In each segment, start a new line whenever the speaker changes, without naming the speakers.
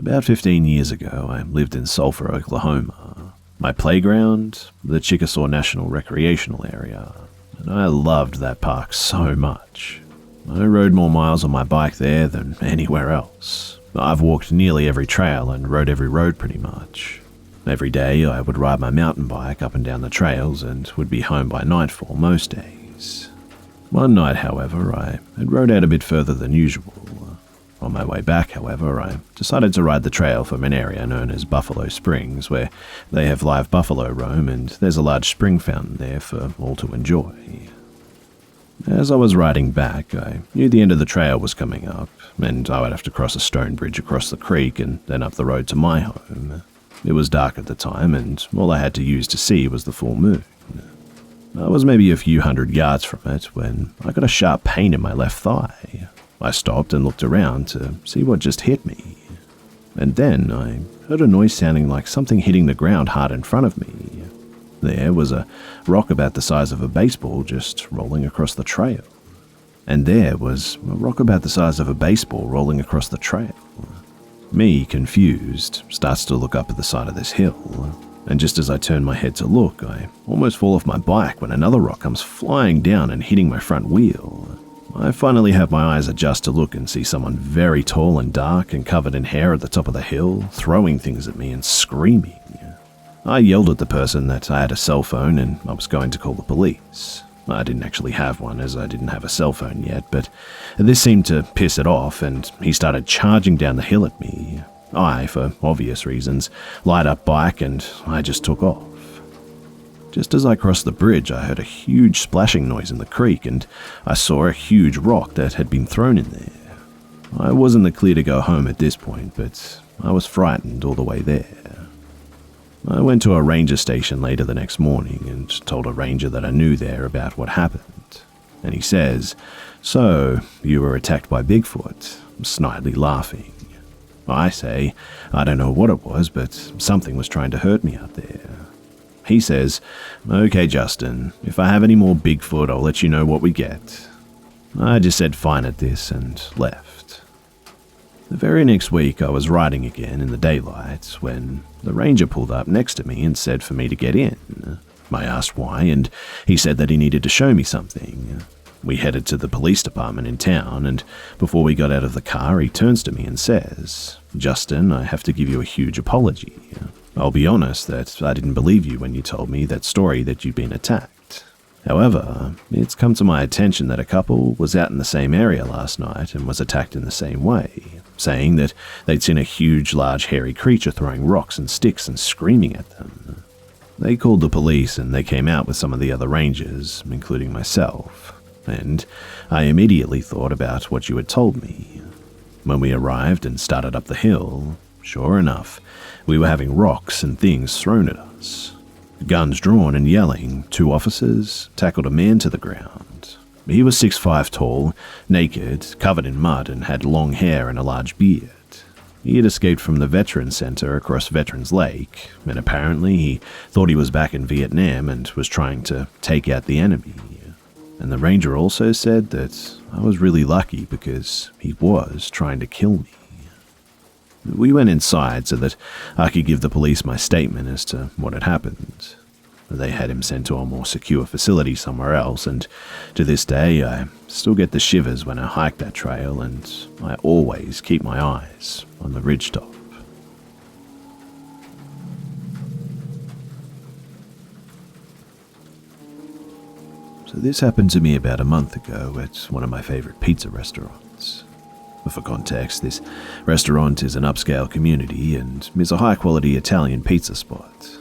About 15 years ago, I lived in Sulphur, Oklahoma. My playground, the Chickasaw National Recreational Area, and I loved that park so much. I rode more miles on my bike there than anywhere else. I've walked nearly every trail and rode every road pretty much. Every day I would ride my mountain bike up and down the trails and would be home by nightfall most days. One night, however, I had rode out a bit further than usual. On my way back, however, I decided to ride the trail from an area known as Buffalo Springs, where they have live buffalo roam and there's a large spring fountain there for all to enjoy. As I was riding back, I knew the end of the trail was coming up, and I would have to cross a stone bridge across the creek and then up the road to my home. It was dark at the time, and all I had to use to see was the full moon. I was maybe a few hundred yards from it when I got a sharp pain in my left thigh. I stopped and looked around to see what just hit me. And then I heard a noise sounding like something hitting the ground hard in front of me. There was a rock about the size of a baseball just rolling across the trail. And there was a rock about the size of a baseball rolling across the trail. Me, confused, starts to look up at the side of this hill. And just as I turn my head to look, I almost fall off my bike when another rock comes flying down and hitting my front wheel. I finally have my eyes adjust to look and see someone very tall and dark and covered in hair at the top of the hill, throwing things at me and screaming. I yelled at the person that I had a cell phone and I was going to call the police. I didn't actually have one as I didn't have a cell phone yet, but this seemed to piss it off and he started charging down the hill at me. I, for obvious reasons, light up bike and I just took off. Just as I crossed the bridge, I heard a huge splashing noise in the creek and I saw a huge rock that had been thrown in there. I was in the clear to go home at this point, but I was frightened all the way there. I went to a ranger station later the next morning and told a ranger that I knew there about what happened. And he says, "So, you were attacked by Bigfoot?" snidely laughing. I say, "I don't know what it was, but something was trying to hurt me out there." He says, "Okay, Justin, if I have any more Bigfoot, I'll let you know what we get." I just said fine at this and left. The very next week, I was riding again in the daylight when the ranger pulled up next to me and said for me to get in. I asked why, and he said that he needed to show me something. We headed to the police department in town, and before we got out of the car, he turns to me and says, "Justin, I have to give you a huge apology. I'll be honest that I didn't believe you when you told me that story that you'd been attacked. However, it's come to my attention that a couple was out in the same area last night and was attacked in the same way, saying that they'd seen a huge, large, hairy creature throwing rocks and sticks and screaming at them. They called the police and they came out with some of the other rangers, including myself, and I immediately thought about what you had told me. When we arrived and started up the hill, sure enough, we were having rocks and things thrown at us. Guns drawn and yelling, 2 officers tackled a man to the ground. He was 6'5" tall, naked, covered in mud and had long hair and a large beard. He had escaped from the Veterans Center across Veterans Lake, and apparently he thought he was back in Vietnam and was trying to take out the enemy. And the ranger also said that I was really lucky because he was trying to kill me. We went inside so that I could give the police my statement as to what had happened. They had him sent to a more secure facility somewhere else, and to this day I still get the shivers when I hike that trail, and I always keep my eyes on the ridgetop. So this happened to me about a month ago at one of my favorite pizza restaurants. For context, this restaurant is an upscale community and is a high-quality Italian pizza spot.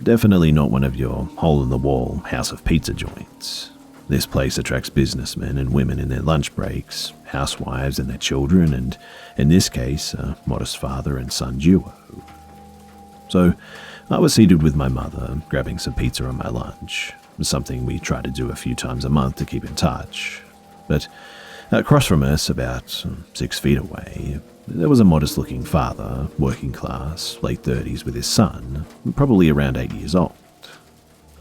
Definitely not one of your hole-in-the-wall house of pizza joints. This place attracts businessmen and women in their lunch breaks, housewives and their children, and in this case, a modest father and son duo. So, I was seated with my mother, grabbing some pizza on my lunch, something we try to do a few times a month to keep in touch. But across from us, about 6 feet away, there was a modest-looking father, working class, late 30s with his son, probably around 8 years old.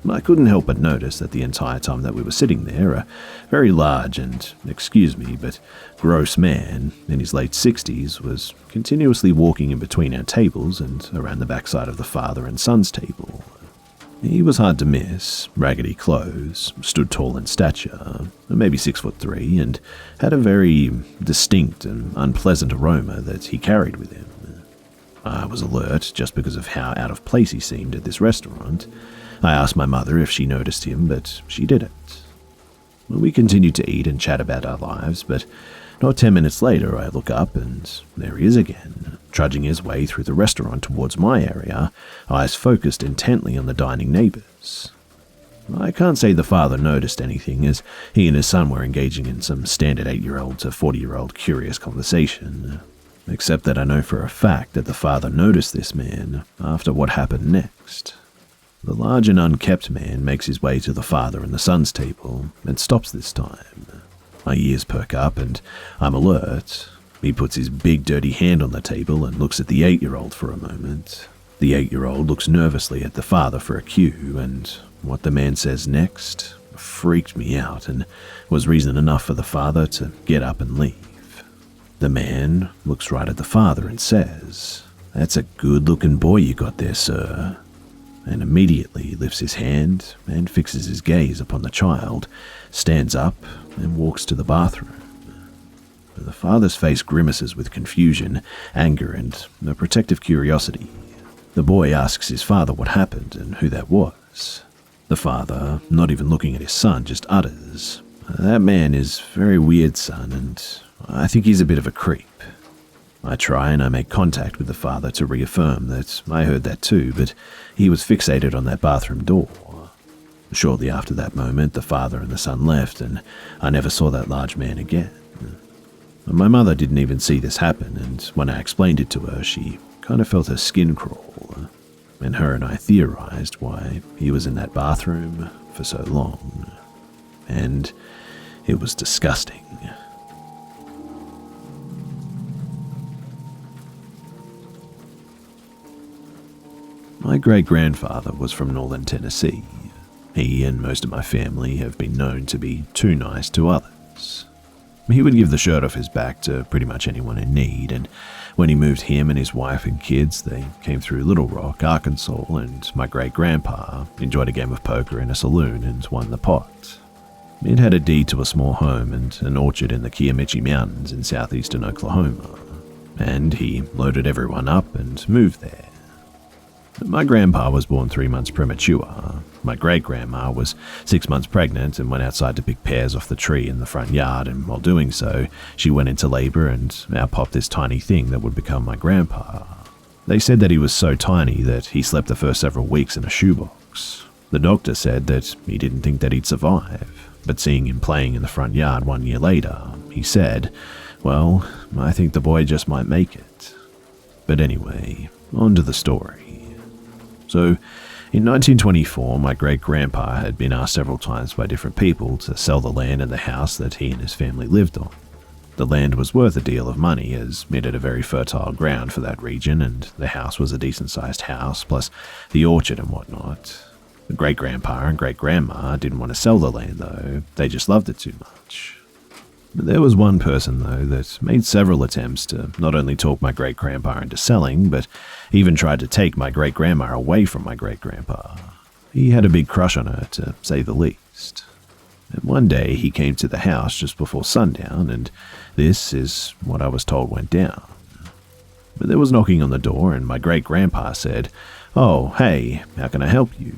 I couldn't help but notice that the entire time that we were sitting there, a very large and, excuse me, but gross man in his late 60s was continuously walking in between our tables and around the backside of the father and son's table. He was hard to miss, raggedy clothes, stood tall in stature, maybe 6'3", and had a very distinct and unpleasant aroma that he carried with him. I was alert just because of how out of place he seemed at this restaurant. I asked my mother if she noticed him, but she didn't. We continued to eat and chat about our lives, but not 10 minutes later I look up and there he is again, trudging his way through the restaurant towards my area, eyes focused intently on the dining neighbours. I can't say the father noticed anything, as he and his son were engaging in some standard 8-year-old to 40-year-old curious conversation, except that I know for a fact that the father noticed this man after what happened next. The large and unkept man makes his way to the father and the son's table and stops this time. My ears perk up and I'm alert. He puts his big dirty hand on the table and looks at the 8-year-old for a moment. The 8-year-old looks nervously at the father for a cue, and what the man says next freaked me out and was reason enough for the father to get up and leave. The man looks right at the father and says, "That's a good-looking boy you got there, sir," and immediately lifts his hand and fixes his gaze upon the child, stands up and walks to the bathroom. The father's face grimaces with confusion, anger, and a protective curiosity. The boy asks his father what happened and who that was. The father, not even looking at his son, just utters, "That man is very weird, son, and I think he's a bit of a creep." I try and I make contact with the father to reaffirm that I heard that too, but he was fixated on that bathroom door. Shortly after that moment, the father and the son left, and I never saw that large man again. My mother didn't even see this happen, and when I explained it to her, she kind of felt her skin crawl, and her and I theorized why he was in that bathroom for so long. And it was disgusting. My great-grandfather was from northern Tennessee. He and most of my family have been known to be too nice to others. He would give the shirt off his back to pretty much anyone in need, and when he moved him and his wife and kids, they came through Little Rock, Arkansas, and my great-grandpa enjoyed a game of poker in a saloon and won the pot. It had a deed to a small home and an orchard in the Kiamichi Mountains in southeastern Oklahoma, and he loaded everyone up and moved there. My grandpa was born 3 months premature. My great-grandma was 6 months pregnant and went outside to pick pears off the tree in the front yard, and while doing so, she went into labor and out popped this tiny thing that would become my grandpa. They said that he was so tiny that he slept the first several weeks in a shoebox. The doctor said that he didn't think that he'd survive, but seeing him playing in the front yard 1 year later, he said, "Well, I think the boy just might make it." But anyway, on to the story. So, in 1924, my great-grandpa had been asked several times by different people to sell the land and the house that he and his family lived on. The land was worth a deal of money, as it had a very fertile ground for that region, and the house was a decent-sized house, plus the orchard and whatnot. The great-grandpa and great-grandma didn't want to sell the land, though. They just loved it too much. But there was one person, though, that made several attempts to not only talk my great-grandpa into selling, but even tried to take my great-grandma away from my great-grandpa. He had a big crush on her, to say the least. And one day he came to the house just before sundown, and this is what I was told went down. But there was knocking on the door, and my great-grandpa said, "Oh, hey, how can I help you?"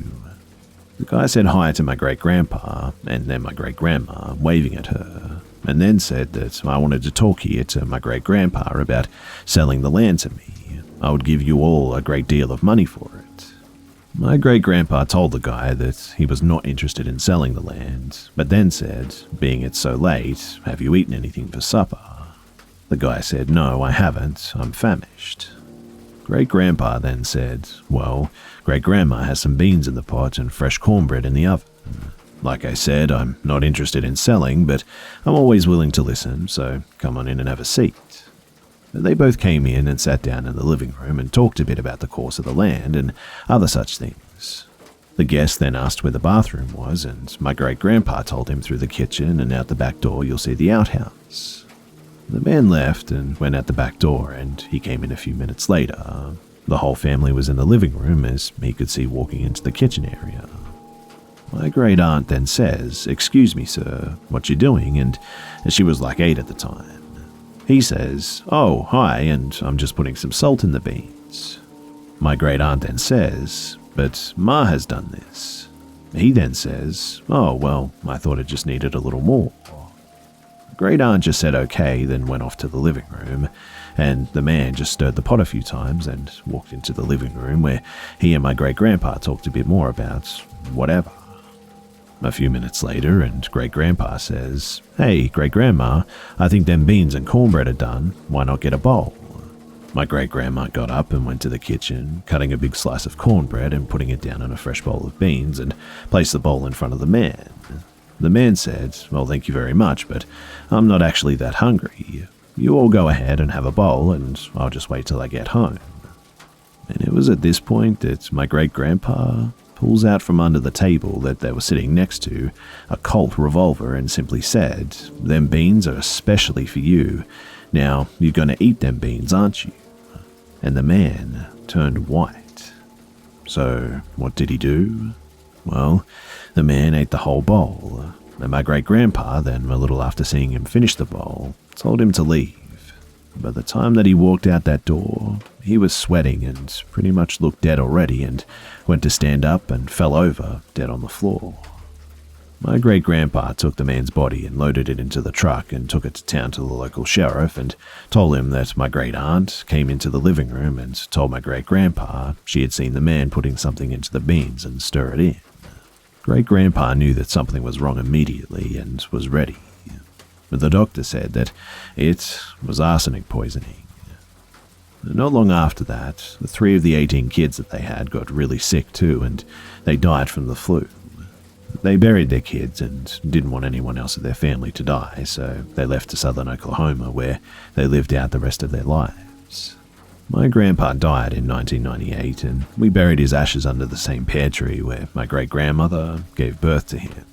The guy said hi to my great-grandpa, and then my great-grandma, waving at her, and then said that I wanted to talk here to my great-grandpa about selling the land to me. I would give you all a great deal of money for it. My great-grandpa told the guy that he was not interested in selling the land, but then said, being it so late, "Have you eaten anything for supper?" The guy said, "No, I haven't. I'm famished." Great-grandpa then said, "Well, great-grandma has some beans in the pot and fresh cornbread in the oven. Like I said, I'm not interested in selling, but I'm always willing to listen, so come on in and have a seat." They both came in and sat down in the living room and talked a bit about the course of the land and other such things. The guest then asked where the bathroom was, and my great-grandpa told him through the kitchen and out the back door you'll see the outhouse. The man left and went out the back door, and he came in a few minutes later. The whole family was in the living room as he could see walking into the kitchen area. My great-aunt then says, "Excuse me, sir, what you doing?" And she was like 8 at the time. He says, "Oh, hi, and I'm just putting some salt in the beans." My great-aunt then says, "But Ma has done this." He then says, "Oh, well, I thought it just needed a little more." Great-aunt just said okay, then went off to the living room, and the man just stirred the pot a few times and walked into the living room where he and my great-grandpa talked a bit more about whatever. A few minutes later, and great-grandpa says, "Hey, great-grandma, I think them beans and cornbread are done. Why not get a bowl?" My great-grandma got up and went to the kitchen, cutting a big slice of cornbread and putting it down on a fresh bowl of beans, and placed the bowl in front of the man. The man said, "Well, thank you very much, but I'm not actually that hungry. You all go ahead and have a bowl, and I'll just wait till I get home." And it was at this point that my great-grandpa pulls out from under the table that they were sitting next to a Colt revolver and simply said, "Them beans are especially for you. Now, you're going to eat them beans, aren't you?" And the man turned white. So, what did he do? Well, the man ate the whole bowl, and my great-grandpa then, a little after seeing him finish the bowl, told him to leave. By the time that he walked out that door, he was sweating and pretty much looked dead already, and went to stand up and fell over, dead on the floor. My great-grandpa took the man's body and loaded it into the truck and took it to town to the local sheriff and told him that my great-aunt came into the living room and told my great-grandpa she had seen the man putting something into the beans and stir it in. Great-grandpa knew that something was wrong immediately and was ready. But the doctor said that it was arsenic poisoning. Not long after that, the 3 of the 18 kids that they had got really sick too, and they died from the flu. They buried their kids and didn't want anyone else of their family to die, so they left to southern Oklahoma, where they lived out the rest of their lives. My grandpa died in 1998, and we buried his ashes under the same pear tree where my great-grandmother gave birth to him.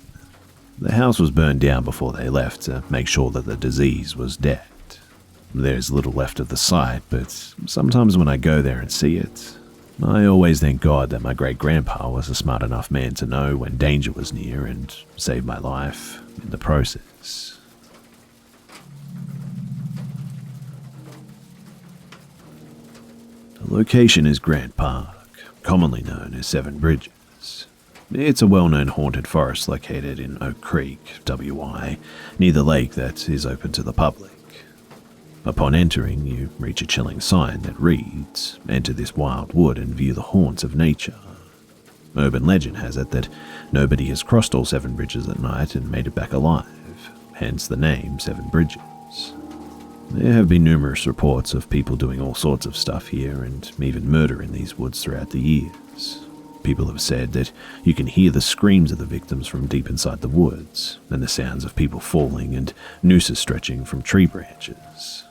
The house was burned down before they left to make sure that the disease was dead. There's little left of the site, but sometimes when I go there and see it, I always thank God that my great-grandpa was a smart enough man to know when danger was near and save my life in the process. The location is Grant Park, commonly known as Seven Bridges. It's a well-known haunted forest located in Oak Creek, WI, near the lake that is open to the public. Upon entering, you reach a chilling sign that reads, "Enter this wild wood and view the haunts of nature." Urban legend has it that nobody has crossed all 7 bridges at night and made it back alive, hence the name 7 Bridges. There have been numerous reports of people doing all sorts of stuff here and even murder in these woods throughout the years. People have said that you can hear the screams of the victims from deep inside the woods, and the sounds of people falling and nooses stretching from tree branches.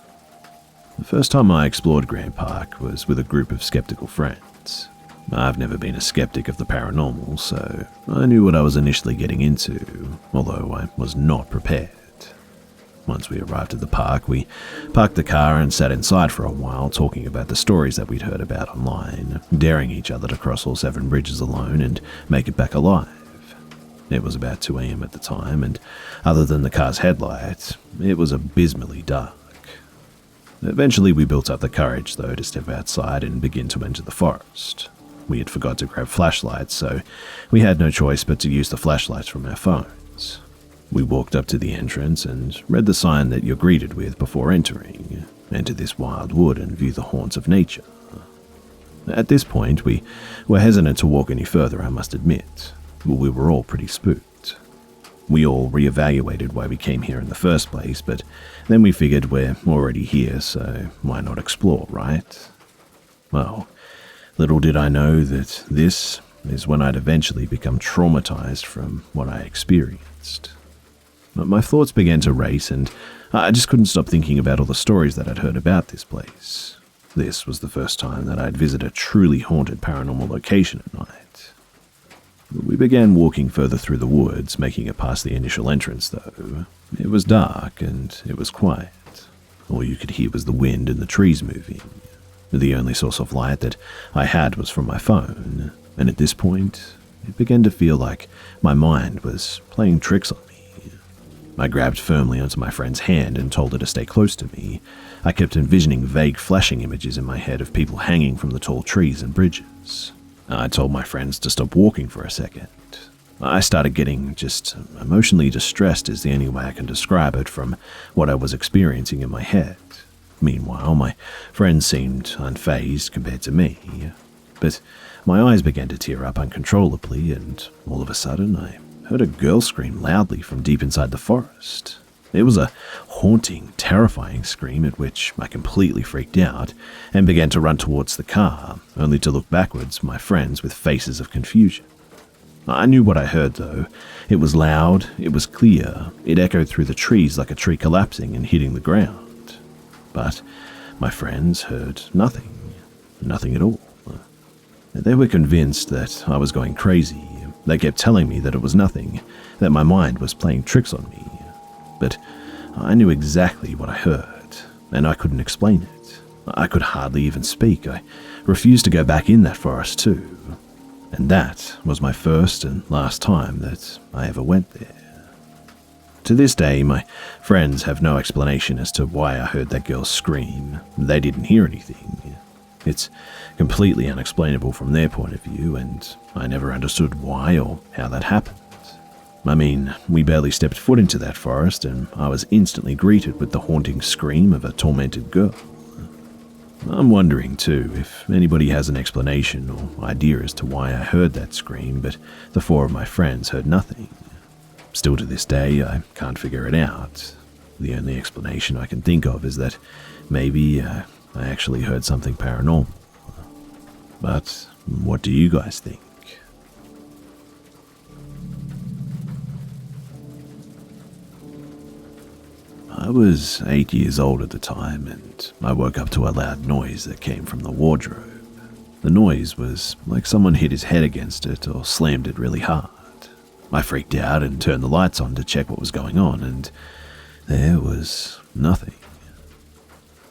The first time I explored Grant Park was with a group of skeptical friends. I've never been a skeptic of the paranormal, so I knew what I was initially getting into, although I was not prepared. Once we arrived at the park, we parked the car and sat inside for a while talking about the stories that we'd heard about online, daring each other to cross all 7 bridges alone and make it back alive. It was about 2 a.m. at the time, and other than the car's headlight, it was abysmally dark. Eventually we built up the courage, though, to step outside and begin to enter the forest. We had forgot to grab flashlights, so we had no choice but to use the flashlights from our phones. We walked up to the entrance and read the sign that you're greeted with before entering. Enter this wild wood and view the haunts of nature. At this point, we were hesitant to walk any further, I must admit. We were all pretty spooked. We all reevaluated why we came here in the first place, but then we figured we're already here, so why not explore, right? Well, little did I know that this is when I'd eventually become traumatized from what I experienced. My thoughts began to race, and I just couldn't stop thinking about all the stories that I'd heard about this place. This was the first time that I'd visited a truly haunted paranormal location at night. We began walking further through the woods, making it past the initial entrance, though. It was dark and it was quiet. All you could hear was the wind and the trees moving. The only source of light that I had was from my phone, and at this point, it began to feel like my mind was playing tricks on me. I grabbed firmly onto my friend's hand and told her to stay close to me. I kept envisioning vague flashing images in my head of people hanging from the tall trees and bridges. I told my friends to stop walking for a second. I started getting just emotionally distressed is the only way I can describe it from what I was experiencing in my head. Meanwhile, my friends seemed unfazed compared to me. But my eyes began to tear up uncontrollably, and all of a sudden I heard a girl scream loudly from deep inside the forest. It was a haunting, terrifying scream at which I completely freaked out and began to run towards the car, only to look backwards, my friends with faces of confusion. I knew what I heard, though. It was loud, it was clear, it echoed through the trees like a tree collapsing and hitting the ground. But my friends heard nothing. Nothing at all. They were convinced that I was going crazy. They kept telling me that it was nothing, that my mind was playing tricks on me. But I knew exactly what I heard, and I couldn't explain it. I could hardly even speak. I refused to go back in that forest too. And that was my first and last time that I ever went there. To this day, my friends have no explanation as to why I heard that girl scream. They didn't hear anything. It's completely unexplainable from their point of view, and I never understood why or how that happened. I mean, we barely stepped foot into that forest, and I was instantly greeted with the haunting scream of a tormented girl. I'm wondering, too, if anybody has an explanation or idea as to why I heard that scream, but the four of my friends heard nothing. Still to this day, I can't figure it out. The only explanation I can think of is that maybe I actually heard something paranormal. But what do you guys think? I was 8 years old at the time, and I woke up to a loud noise that came from the wardrobe. The noise was like someone hit his head against it or slammed it really hard. I freaked out and turned the lights on to check what was going on, and there was nothing.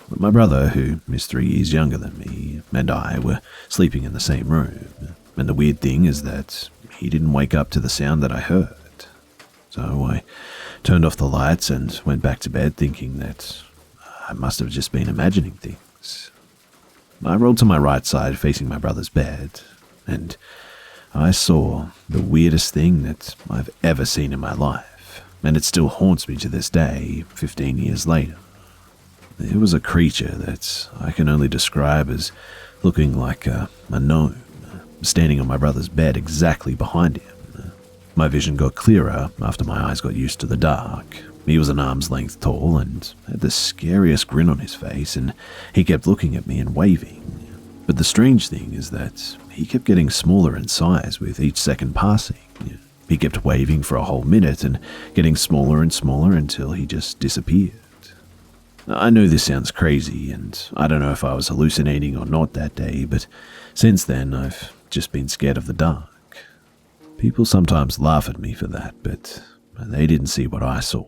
My brother, who is 3 years younger than me, and I were sleeping in the same room, and the weird thing is that he didn't wake up to the sound that I heard. So I turned off the lights and went back to bed thinking that I must have just been imagining things. I rolled to my right side facing my brother's bed, and I saw the weirdest thing that I've ever seen in my life, and it still haunts me to this day, 15 years later. It was a creature that I can only describe as looking like a gnome, standing on my brother's bed exactly behind him. My vision got clearer after my eyes got used to the dark. He was an arm's length tall and had the scariest grin on his face, and he kept looking at me and waving. But the strange thing is that he kept getting smaller in size with each second passing. He kept waving for a whole minute and getting smaller and smaller until he just disappeared. I know this sounds crazy, and I don't know if I was hallucinating or not that day, but since then I've just been scared of the dark. People sometimes laugh at me for that, but they didn't see what I saw.